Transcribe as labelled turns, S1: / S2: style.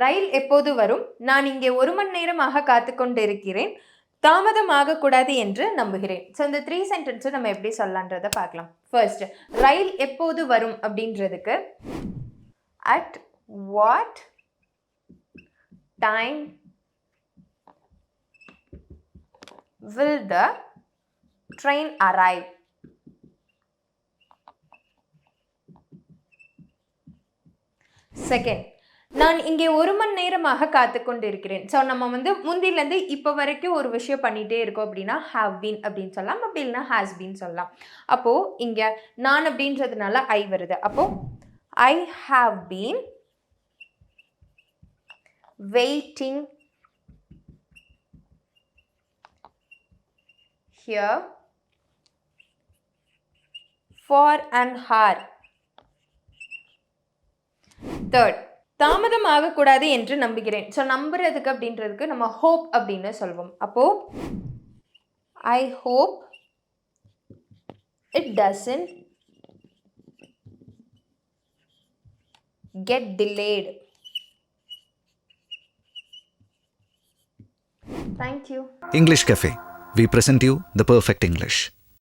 S1: ரயில் எப்போது வரும்? நான் இங்கே 1 மணி நேரமாக காத்துக்கொண்டிருக்கிறேன். தாமதமாகக்கூடாது என்று நம்புகிறேன். ஸோ இந்த 3 சென்டென்ஸை நம்ம எப்படி சொல்லலான்றதை பார்க்கலாம். ஃபர்ஸ்ட், ரயில் எப்போது வரும் அப்படின்றதுக்கு at what time will the train arrive? Second, நான் இங்கே 1 மணி நேரமாக காத்துக்கொண்டிருக்கிறேன். ஸோ நம்ம முந்திலேருந்து இப்போ வரைக்கும் ஒரு விஷயம் பண்ணிகிட்டே இருக்கோம் அப்படின்னா ஹாவ் பீன் அப்படின்னு சொல்லலாம், அப்படி இல்லைன்னா ஹேஸ் பீன் சொல்லலாம். அப்போது இங்கே நான் அப்படின்றதுனால ஐ வருது. அப்போது I have been waiting here for an hour. Third, தாமதமாகக்கூடாது என்று நம்புகிறேன். ஸோ நம்புறதுக்கு அப்படின்றதுக்கு நம்ம ஹோப் அப்படின்னு சொல்வோம். அப்போ I hope it doesn't get delayed. Thank you.
S2: English Cafe. We present you the perfect English.